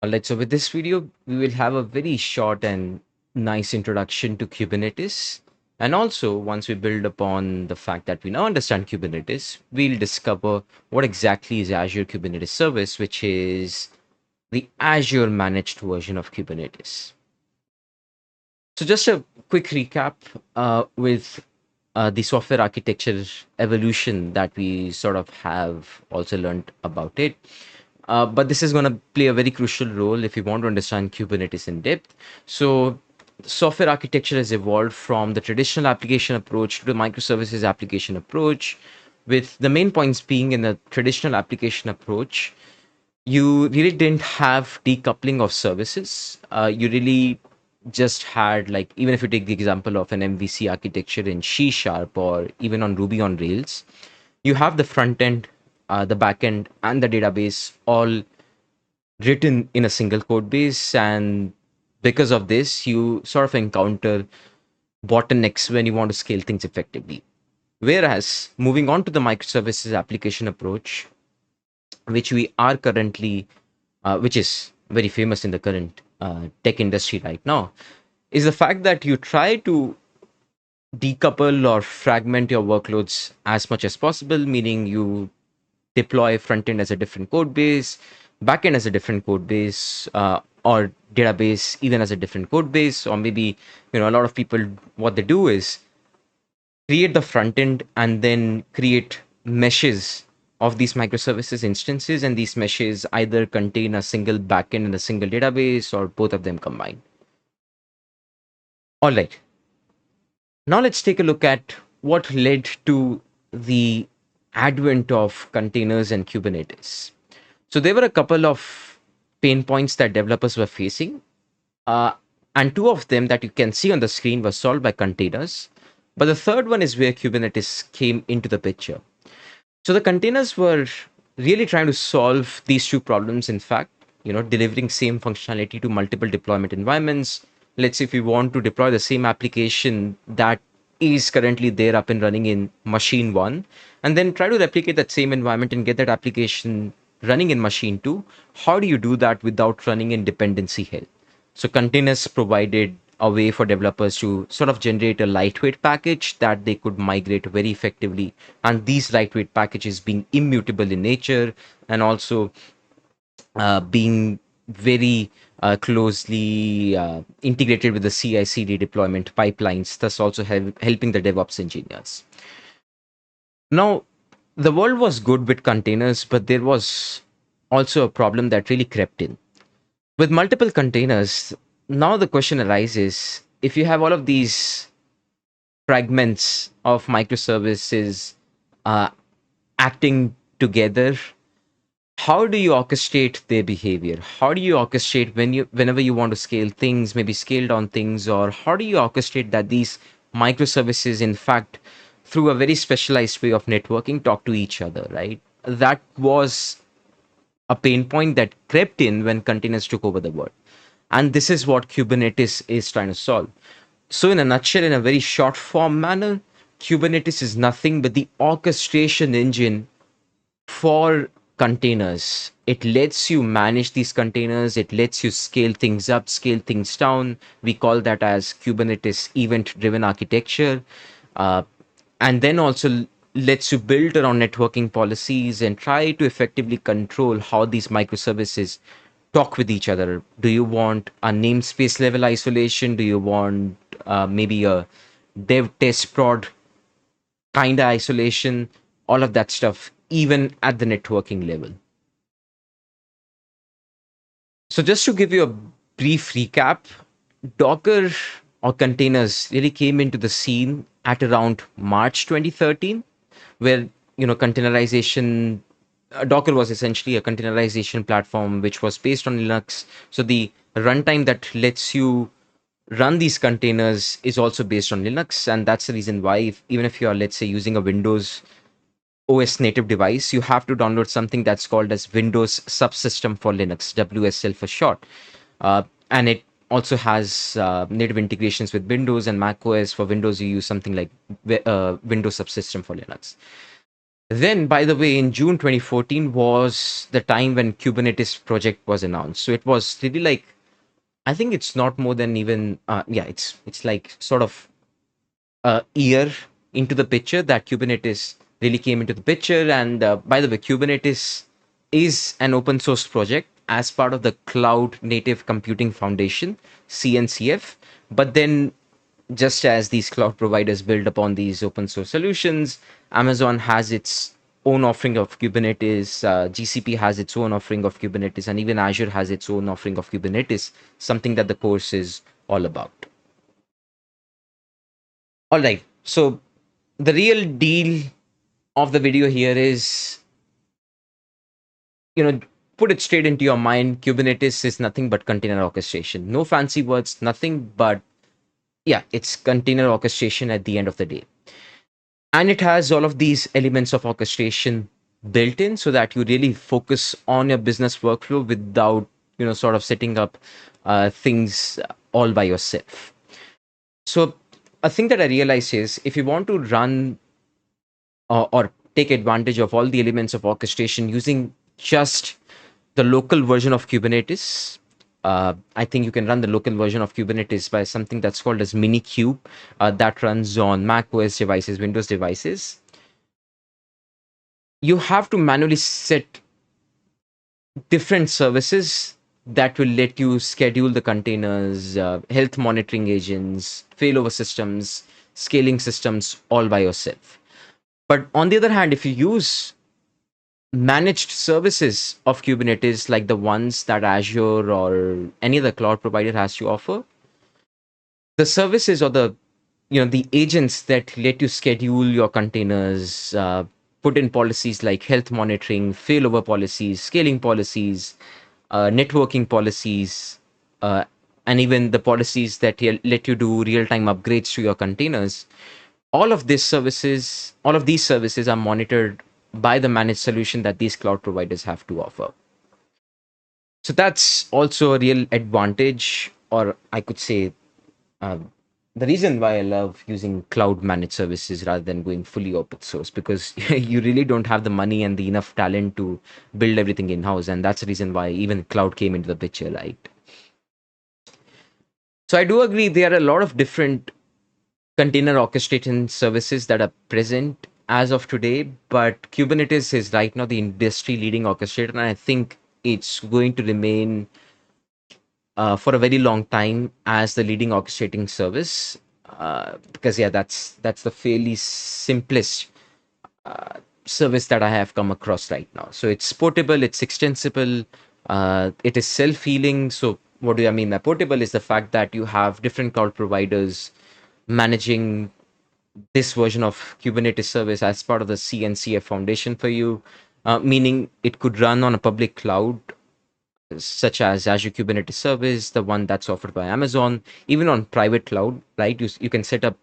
Alright, so with this video, we will have a very short and nice introduction to Kubernetes. And also, once we build upon the fact that we now understand Kubernetes, we'll discover what exactly is Azure Kubernetes Service, which is the Azure managed version of Kubernetes. So, just a quick recap with the software architecture evolution that we sort of have also learned about it. But this is going to play a very crucial role if you want to understand Kubernetes in depth. So, software architecture has evolved from the traditional application approach to the microservices application approach, with the main points being in the traditional application approach you really didn't have decoupling of services. You really just had, like, even if you take the example of an MVC architecture in C Sharp or even on Ruby on Rails, you have the front end, the back end, and the database all written in a single code base. And because of this, you sort of encounter bottlenecks when you want to scale things effectively. Whereas moving on to the microservices application approach, which we are currently, which is very famous in the current tech industry right now, is the fact that you try to decouple or fragment your workloads as much as possible, meaning you deploy front end as a different code base, back end as a different code base, or database even as a different code base, or maybe a lot of people what they do is create the front end and then create meshes of these microservices instances, and these meshes either contain a single backend and a single database or both of them combined. All right, now let's take a look at what led to the advent of containers and Kubernetes. So there were a couple of pain points that developers were facing, uh, and two of them that you can see on the screen were solved by containers, but the third one is where Kubernetes came into the picture. So the containers were really trying to solve these two problems. In fact, delivering same functionality to multiple deployment environments. Let's say if we want to deploy the same application that is currently there up and running in machine one, and then try to replicate that same environment and get that application running in machine two. How do you do that without running in dependency hell? So containers provided a way for developers to sort of generate a lightweight package that they could migrate very effectively. And these lightweight packages being immutable in nature, and also being very closely integrated with the CI/CD deployment pipelines, thus also helping the DevOps engineers. Now, the world was good with containers, but there was also a problem that really crept in. With multiple containers, now the question arises, if you have all of these fragments of microservices uh, acting together, how do you orchestrate their behavior? How do you orchestrate whenever you want to scale things, maybe scale down things, or how do you orchestrate that these microservices, in fact, through a very specialized way of networking, talk to each other, right? That was a pain point that crept in when containers took over the world. And this is what Kubernetes is trying to solve. So, in a nutshell, in a very short form manner, Kubernetes is nothing but the orchestration engine for containers. It lets you manage these containers, it lets you scale things up, scale things down. We call that as Kubernetes event driven architecture. Uh, and then also lets you build around networking policies and try to effectively control how these microservices talk with each other. Do you want a namespace level isolation? Do you want maybe a dev test prod kind of isolation? All of that stuff, even at the networking level. So, just to give you a brief recap, Docker or containers really came into the scene at around March 2013, where containerization. Docker was essentially a containerization platform which was based on Linux. So the runtime that lets you run these containers is also based on Linux, and that's the reason why, even if you are, let's say, using a Windows OS native device, you have to download something that's called as Windows Subsystem for Linux, WSL for short. And it also has native integrations with Windows and Mac OS. For Windows, you use something like Windows Subsystem for Linux. Then, by the way, in June 2014 was the time when Kubernetes project was announced. So it was really like, I think it's not more than even yeah, it's like sort of a year into the picture that Kubernetes really came into the picture. And by the way, Kubernetes is an open source project as part of the Cloud Native Computing Foundation, CNCF. But then, just as these cloud providers build upon these open source solutions, Amazon has its own offering of Kubernetes, GCP has its own offering of Kubernetes, and even Azure has its own offering of Kubernetes, something that the course is all about. All right. So the real deal of the video here is, you know, put it straight into your mind. Kubernetes is nothing but container orchestration. No fancy words, nothing but, yeah, it's container orchestration at the end of the day. And it has all of these elements of orchestration built in so that you really focus on your business workflow without, sort of setting up things all by yourself. So a thing that I realized is if you want to run or take advantage of all the elements of orchestration using just the local version of Kubernetes. I think you can run the local version of Kubernetes by something that's called as Minikube that runs on Mac OS devices, Windows devices. You have to manually set different services that will let you schedule the containers, health monitoring agents, failover systems, scaling systems all by yourself. But on the other hand, if you use managed services of Kubernetes like the ones that Azure or any other cloud provider has to offer, the services or the agents that let you schedule your containers, put in policies like health monitoring, failover policies, scaling policies, networking policies, uh, and even the policies that let you do real-time upgrades to your containers. All of these services are monitored by the managed solution that these cloud providers have to offer. So that's also a real advantage, or I could say uh, the reason why I love using cloud managed services rather than going fully open source, because you really don't have the money and the enough talent to build everything in house. And that's the reason why even cloud came into the picture, right? So I do agree there are a lot of different container orchestration services that are present as of today, but Kubernetes is right now the industry leading orchestrator, and I think it's going to remain for a very long time as the leading orchestrating service. Because yeah, that's the fairly simplest service that I have come across right now. So it's portable, it's extensible, it is self-healing. So what do I mean by portable is the fact that you have different cloud providers managing this version of Kubernetes service as part of the CNCF foundation for you, meaning it could run on a public cloud such as Azure Kubernetes Service, the one that's offered by Amazon, even on private cloud, right? You can set up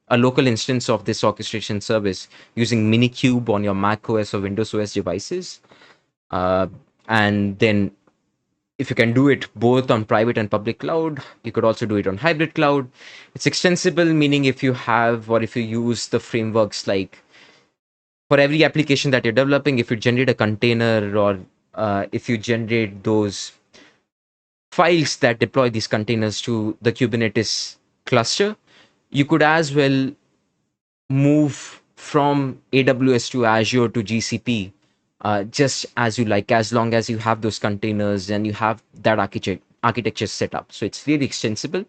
a local instance of this orchestration service using Minikube on your Mac OS or Windows OS devices. Uh, and then if you can do it both on private and public cloud, you could also do it on hybrid cloud. It's extensible, meaning if you have or if you use the frameworks like for every application that you're developing, if you generate a container or if you generate those files that deploy these containers to the Kubernetes cluster, you could as well move from AWS to Azure to GCP just as you like, as long as you have those containers and you have that architecture set up. So it's really extensible.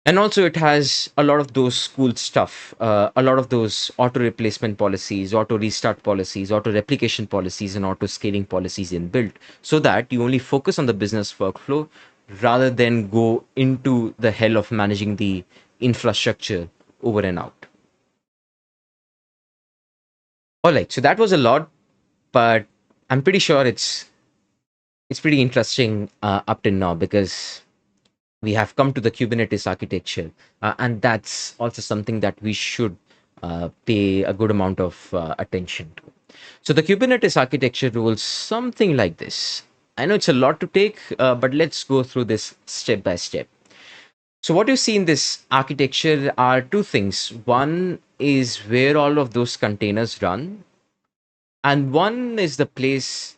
And also, it has a lot of those cool stuff, a lot of those auto replacement policies, auto restart policies, auto replication policies, and auto scaling policies inbuilt so that you only focus on the business workflow rather than go into the hell of managing the infrastructure over and out. All right, so that was a lot, but I'm pretty sure it's pretty interesting up till now because we have come to the Kubernetes architecture, and that's also something that we should pay a good amount of attention to. So, the Kubernetes architecture rules something like this. I know it's a lot to take, but let's go through this step by step. So, what you see in this architecture are two things. One is where all of those containers run, and one is the place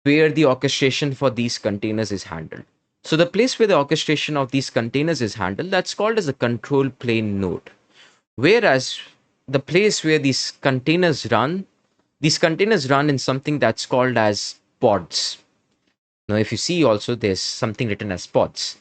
where the orchestration for these containers is handled. So the place where the orchestration of these containers is handled, that's called as a control plane node. Whereas the place where these containers run in something that's called as pods. Now, if you see also, there's something written as pods.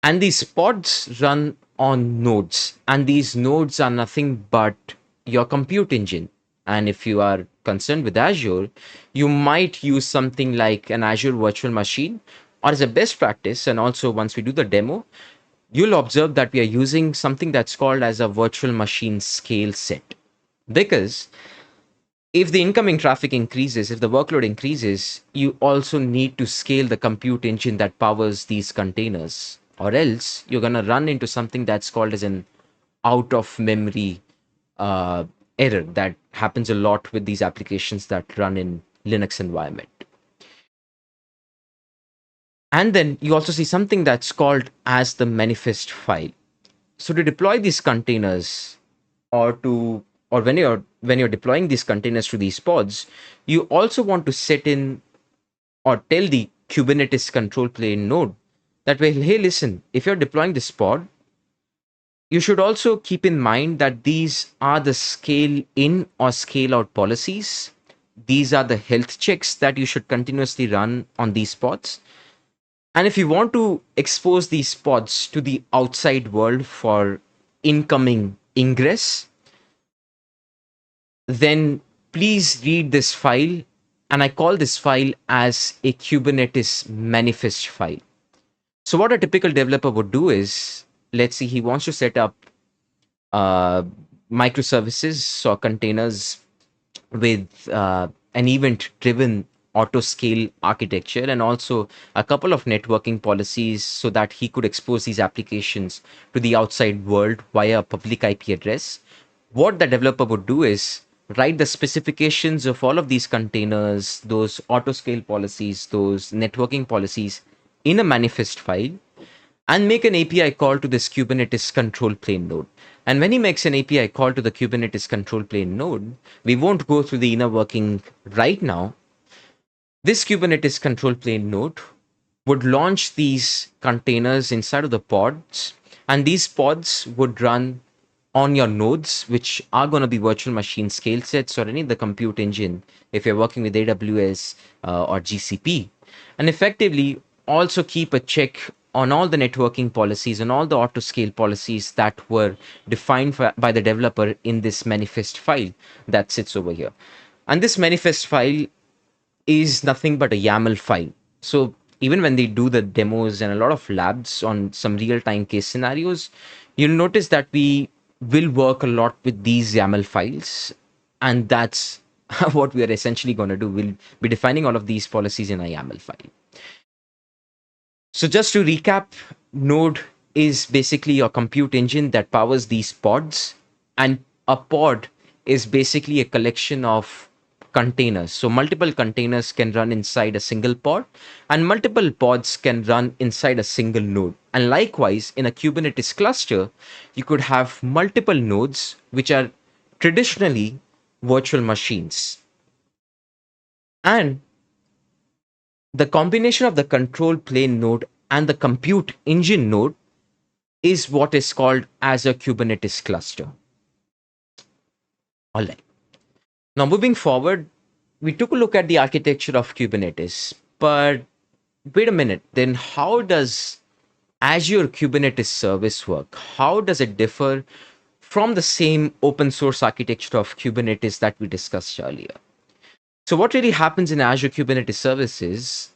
And these pods run on nodes. And these nodes are nothing but your compute engine. And if you are concerned with Azure, you might use something like an Azure virtual machine, or as a best practice. And also, once we do the demo, you'll observe that we are using something that's called as a virtual machine scale set. Because if the incoming traffic increases, if the workload increases, you also need to scale the compute engine that powers these containers, or else you're going to run into something that's called as an out of memory uh, error that happens a lot with these applications that run in Linux environment. And then you also see something that's called as the manifest file. So to deploy these containers, or to or when you're deploying these containers to these pods, you also want to set in or tell the Kubernetes control plane node that way, hey, listen, if you're deploying this pod, you should also keep in mind that these are the scale in or scale out policies. These are the health checks that you should continuously run on these pods. And if you want to expose these pods to the outside world for incoming ingress, then please read this file. And I call this file as a Kubernetes manifest file. So, what a typical developer would do is, let's see, he wants to set up uh, microservices or containers with an event driven auto scale architecture, and also a couple of networking policies so that he could expose these applications to the outside world via a public IP address. What the developer would do is write the specifications of all of these containers, those auto scale policies, those networking policies in a manifest file, and make an API call to this Kubernetes control plane node. And when he makes an API call to the Kubernetes control plane node, we won't go through the inner working right now. This Kubernetes control plane node would launch these containers inside of the pods, and these pods would run on your nodes, which are going to be virtual machine scale sets or any of the compute engine if you're working with AWS or GCP. And effectively also keep a check on all the networking policies and all the auto scale policies that were defined by the developer in this manifest file that sits over here. And this manifest file is nothing but a YAML file. So even when they do the demos and a lot of labs on some real time case scenarios, you'll notice that we will work a lot with these YAML files. And that's what we are essentially going to do. We'll be defining all of these policies in a YAML file. So just to recap, Node is basically your compute engine that powers these pods, and a pod is basically a collection of containers. So multiple containers can run inside a single pod, and multiple pods can run inside a single node. And likewise, in a Kubernetes cluster, you could have multiple nodes, which are traditionally virtual machines. And the combination of the control plane node and the compute engine node is what is called as a Kubernetes cluster. All right. Now, moving forward, we took a look at the architecture of Kubernetes, but wait a minute, then how does Azure Kubernetes service work? How does it differ from the same open source architecture of Kubernetes that we discussed earlier? So, what really happens in Azure Kubernetes services,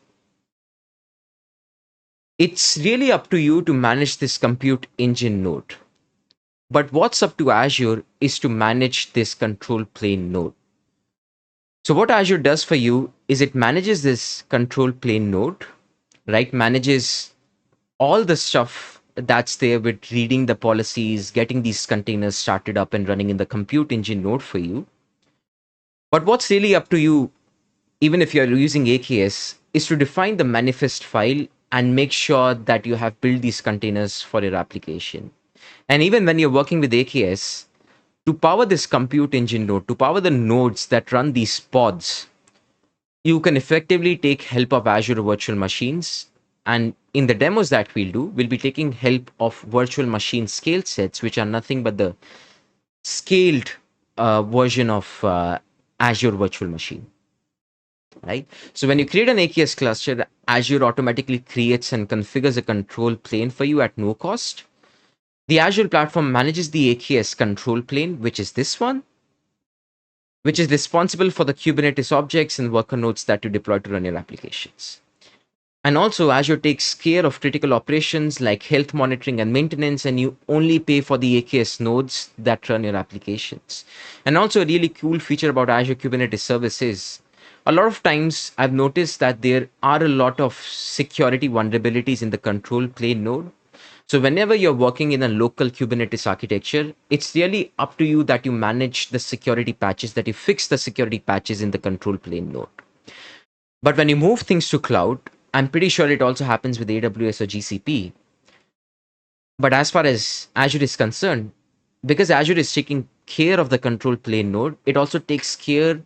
it's really up to you to manage this compute engine node. But what's up to Azure is to manage this control plane node. So what Azure does for you is it manages this control plane node, right? Manages all the stuff that's there with reading the policies, getting these containers started up and running in the compute engine node for you. But what's really up to you, even if you're using AKS, is to define the manifest file and make sure that you have built these containers for your application. And even when you're working with AKS, To power this compute engine node, to power the nodes that run these pods, you can effectively take help of Azure virtual machines. And in the demos that we'll do, we'll be taking help of virtual machine scale sets, which are nothing but the scaled version of Azure virtual machine, right? So when you create an AKS cluster, Azure automatically creates and configures a control plane for you at no cost. The Azure platform manages the AKS control plane, which is this one, which is responsible for the Kubernetes objects and worker nodes that you deploy to run your applications. And also, Azure takes care of critical operations like health monitoring and maintenance, and you only pay for the AKS nodes that run your applications. And also, a really cool feature about Azure Kubernetes services. A lot of times, I've noticed that there are a lot of security vulnerabilities in the control plane node. So, whenever you're working in a local Kubernetes architecture, it's really up to you that you manage the security patches, that you fix the security patches in the control plane node. But when you move things to cloud, I'm pretty sure it also happens with AWS or GCP. But as far as Azure is concerned, because Azure is taking care of the control plane node, it also takes care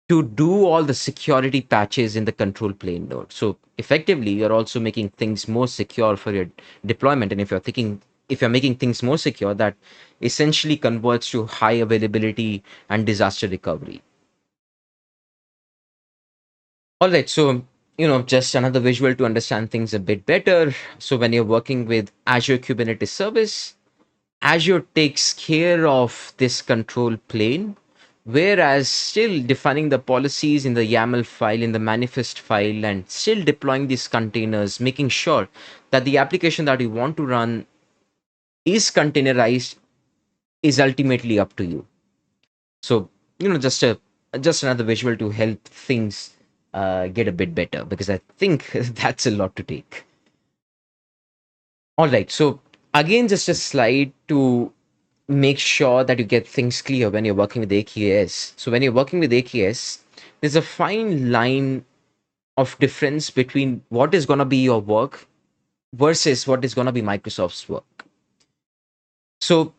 to do all the security patches in the control plane node. So effectively, you're also making things more secure for your deployment. And if you're making things more secure, that essentially converts to high availability and disaster recovery. All right, so just another visual to understand things a bit better. So when you're working with Azure Kubernetes Service, Azure takes care of this control plane, whereas still defining the policies in the YAML file, in the manifest file, and still deploying these containers, making sure that the application that you want to run is containerized is ultimately up to you. So just another visual to help things get a bit better, because I think that's a lot to take. All right, so again, just a slide to make sure that you get things clear when you're working with AKS. So when you're working with AKS, there's a fine line of difference between what is going to be your work versus what is going to be Microsoft's work. So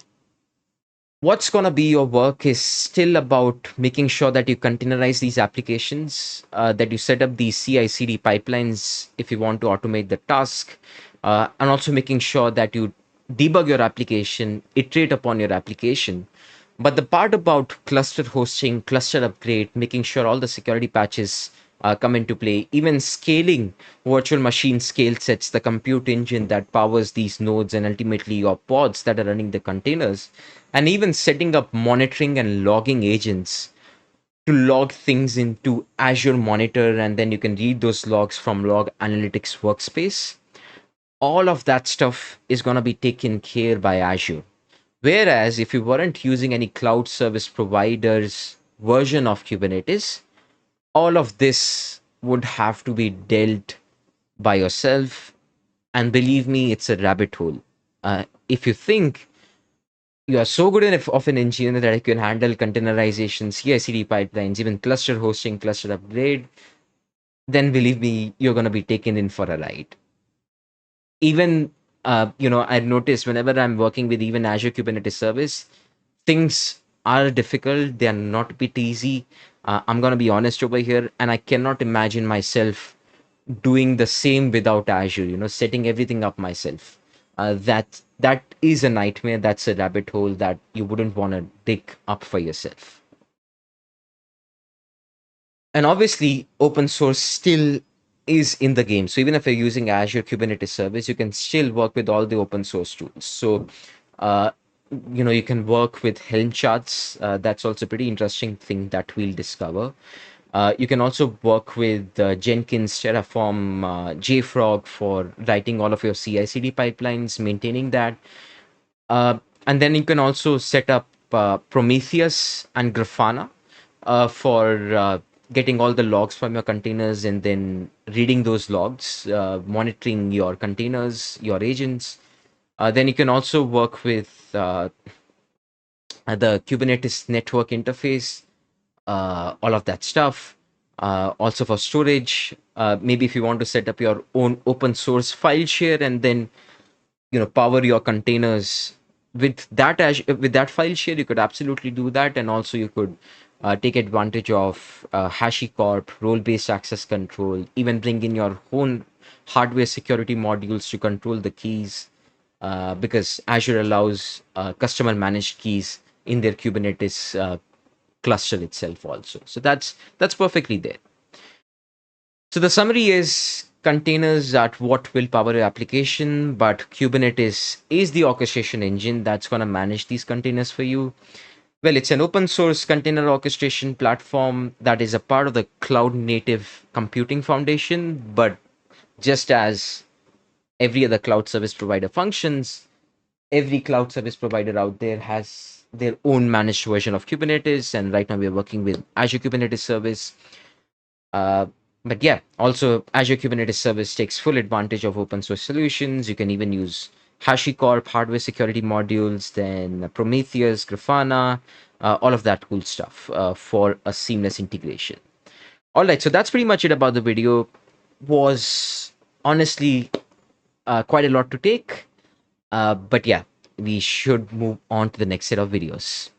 what's going to be your work is still about making sure that you containerize these applications, that you set up these CI/CD pipelines if you want to automate the task, and also making sure that you debug your application, iterate upon your application. But the part about cluster hosting, cluster upgrade, making sure all the security patches come into play, even scaling virtual machine scale sets, the compute engine that powers these nodes, and ultimately your pods that are running the containers, and even setting up monitoring and logging agents to log things into Azure Monitor, and then you can read those logs from Log Analytics Workspace. All of that stuff is going to be taken care by Azure. Whereas if you weren't using any cloud service providers version of Kubernetes, all of this would have to be dealt by yourself. And believe me, it's a rabbit hole. If you think you are so good enough of an engineer that you can handle containerization, CI/CD pipelines, even cluster hosting, cluster upgrade, then believe me, you're going to be taken in for a ride. Even I noticed whenever I'm working with even Azure Kubernetes service, things are difficult. They are not a bit easy. I'm going to be honest over here, and I cannot imagine myself doing the same without Azure, setting everything up myself. That is a nightmare. That's a rabbit hole that you wouldn't want to dig up for yourself. And obviously, open source still is in the game. So even if you're using Azure Kubernetes service, you can still work with all the open source tools. So uh, you can work with Helm charts. That's also a pretty interesting thing that we'll discover. You can also work with Jenkins, Terraform, JFrog for writing all of your CI/CD pipelines, maintaining that. And then you can also set up Prometheus and Grafana for getting all the logs from your containers, and then reading those logs, monitoring your containers, your agents. Then you can also work with the Kubernetes network interface, all of that stuff. Also for storage, maybe if you want to set up your own open source file share, and then power your containers with that file share, you could absolutely do that, and also you could take advantage of HashiCorp, role-based access control, even bring in your own hardware security modules to control the keys, because Azure allows customer managed keys in their Kubernetes cluster itself also. So that's perfectly there. So the summary is containers are what will power your application, but Kubernetes is the orchestration engine that's going to manage these containers for you. Well, it's an open source container orchestration platform that is a part of the cloud native computing foundation, but just as every other cloud service provider functions, every cloud service provider out there has their own managed version of Kubernetes. And right now we're working with Azure Kubernetes Service. Uh, but yeah, also Azure Kubernetes Service takes full advantage of open source solutions. You can even use HashiCorp hardware security modules, then Prometheus, Grafana, all of that cool stuff for a seamless integration. All right, so that's pretty much it about the video. Was honestly quite a lot to take, but yeah, we should move on to the next set of videos.